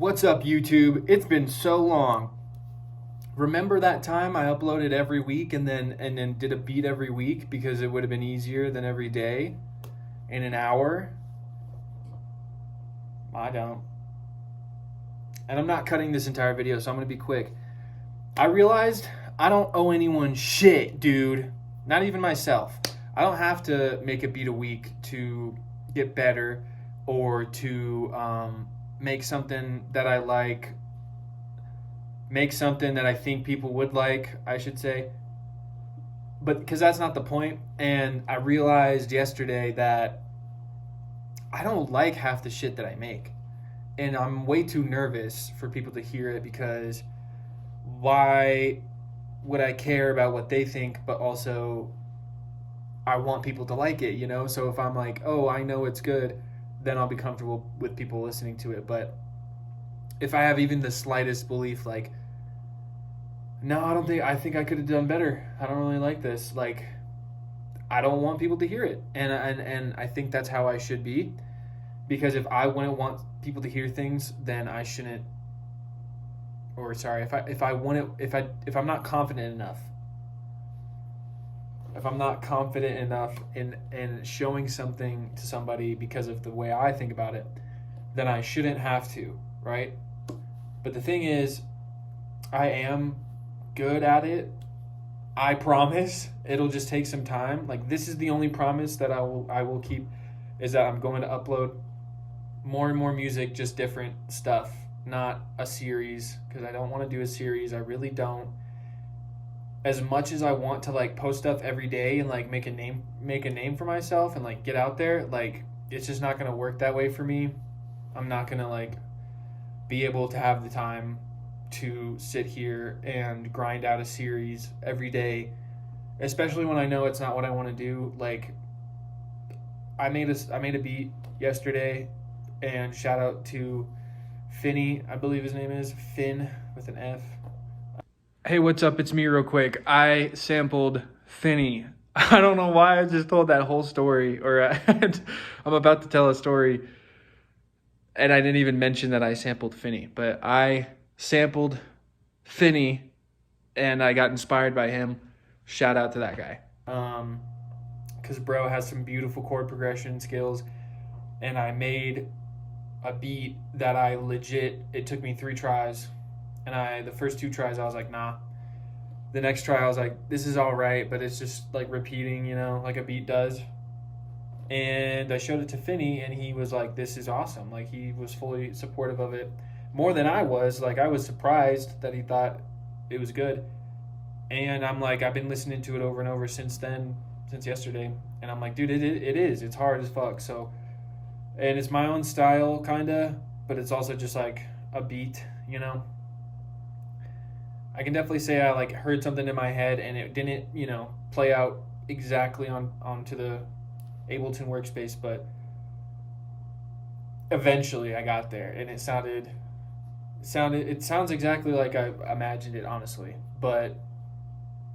What's up, YouTube? It's been so long. Remember that time I uploaded every week and then did a beat every week because it would have been easier than every day in an hour? I don't. And I'm not cutting this entire video, so I'm going to be quick. I realized I don't owe anyone shit, dude. Not even myself. I don't have to make a beat a week to get better or to make something that I like, make something that I think people would like, I should say. But because that's not the point. And I realized yesterday that I don't like half the shit that I make. And I'm way too nervous for people to hear it because why would I care about what they think, but also I want people to like it, you know? So if I'm like, oh, I know it's good, then I'll be comfortable with people listening to it. But if I have even the slightest belief, like, no, I think I could have done better. I don't really like this. Like, I don't want people to hear it. And I think that's how I should be. Because if I wouldn't want people to hear things, then I shouldn't, or sorry, if I'm not confident enough, in showing something to somebody because of the way I think about it, then I shouldn't have to, right? But the thing is, I am good at it. I promise. It'll just take some time. Like, this is the only promise that I will keep, is that I'm going to upload more and more music, just different stuff, not a series, because I don't want to do a series. I really don't. As much as I want to like post stuff every day and like make a name for myself and like get out there, like, it's just not going to work that way for me. I'm not going to like be able to have the time to sit here and grind out a series every day, especially when I know it's not what I want to do. Like, I made a beat yesterday, and shout out to Finny, I believe his name is Finn with an F. Hey, what's up? It's me real quick. I sampled Finny. I don't know why I just told that whole story, or I'm about to tell a story and I didn't even mention that I sampled Finny, but I sampled Finny and I got inspired by him. Shout out to that guy. Because bro has some beautiful chord progression skills, and I made a beat that it took me 3 tries, and the first 2 tries I was like, nah. The next try I was like, this is all right, but it's just like repeating, you know, like a beat does. And I showed it to Finny, and he was like, this is awesome. Like, he was fully supportive of it, more than I was. Like, I was surprised that he thought it was good. And I'm like, I've been listening to it over and over since yesterday, and I'm like, dude, it is. It's hard as fuck. So, and it's my own style, kind of, but it's also just like a beat, you know? I can definitely say I like heard something in my head and it didn't, you know, play out exactly onto the Ableton workspace, but eventually I got there, and it sounds exactly like I imagined it, honestly. But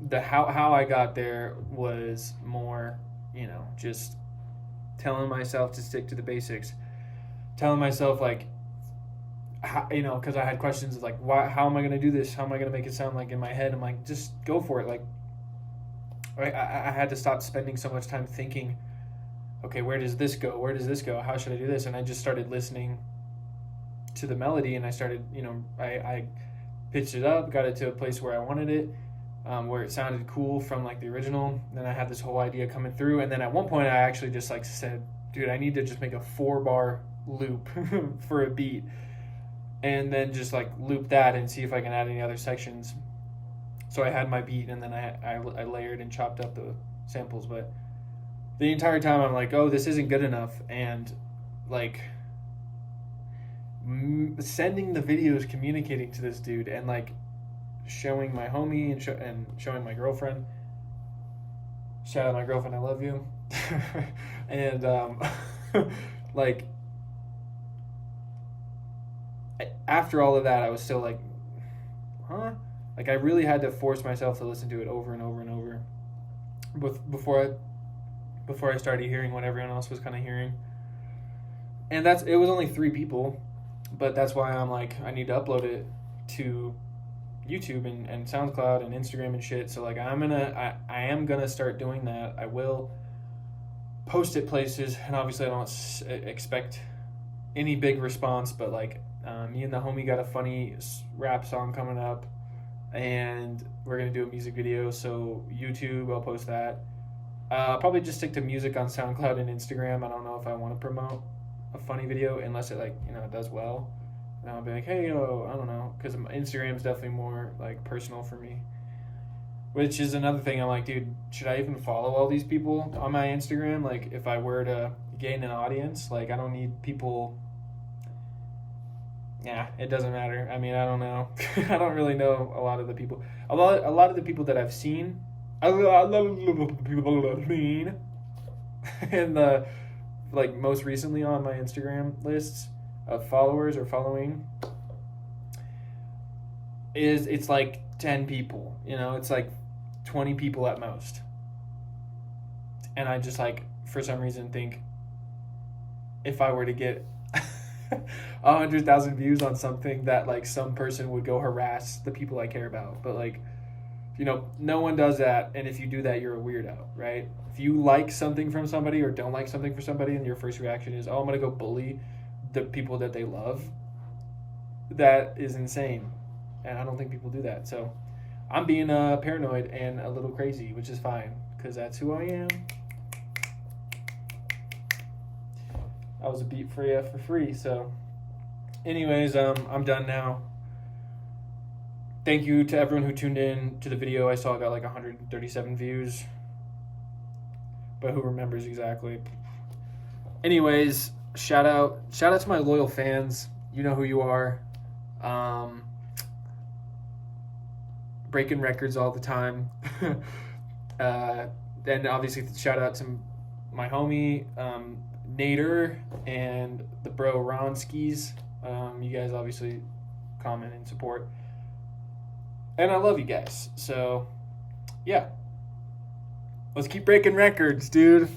the how I got there was more, you know, just telling myself to stick to the basics, telling myself like, how, you know, because I had questions like, why, how am I going to do this? How am I going to make it sound like in my head? I'm like, just go for it. Like, I had to stop spending so much time thinking, okay, where does this go? Where does this go? How should I do this? And I just started listening to the melody, and I started, you know, I pitched it up, got it to a place where I wanted it, where it sounded cool from like the original. Then I had this whole idea coming through, and then at one point I actually just like said, dude, I need to just make a 4-bar loop for a beat, and then just like loop that and see if I can add any other sections. So I had my beat, and then I layered and chopped up the samples. But the entire time I'm like, oh, this isn't good enough. And like sending the videos, communicating to this dude, and like showing my homie and showing my girlfriend. Shout out my girlfriend, I love you. And like, after all of that, I was still like, huh? Like, I really had to force myself to listen to it over and over and over before I started hearing what everyone else was kind of hearing. And it was only 3 people, But that's why I'm like, I need to upload it to YouTube and SoundCloud and Instagram and shit. So like I am gonna start doing that. I will post it places, and obviously I don't expect any big response, but like me and the homie got a funny rap song coming up, and we're gonna do a music video. So YouTube, I'll post that. I'll probably just stick to music on SoundCloud and Instagram. I don't know if I want to promote a funny video unless it like it does well. And I'll be like, hey, yo, I don't know, because Instagram is definitely more like personal for me. Which is another thing. I'm like, dude, should I even follow all these people on my Instagram? Like, if I were to gain an audience, like, I don't need people. Yeah, it doesn't matter. I mean, I don't know. I don't really know a lot of the people. A lot of the people that I've seen. A lot of the people that I've seen. And the like most recently on my Instagram lists of followers or following it's like 10 people. It's like 20 people at most. And I just like for some reason think if I were to get 100,000 views on something that like some person would go harass the people I care about. But like, no one does that. And if you do that, you're a weirdo, right? If you like something from somebody or don't like something for somebody and your first reaction is, oh, I'm going to go bully the people that they love, that is insane. And I don't think people do that. So I'm being paranoid and a little crazy, which is fine because that's who I am. I was a beat for you for free. So anyways, I'm done now. Thank you to everyone who tuned in to the video. I saw I got like 137 views. But who remembers exactly? Anyways, shout out to my loyal fans. You know who you are. Breaking records all the time. And obviously shout out to my homie Nader and the bro Ronskis. You guys obviously comment and support. And I love you guys. So, yeah. Let's keep breaking records, dude.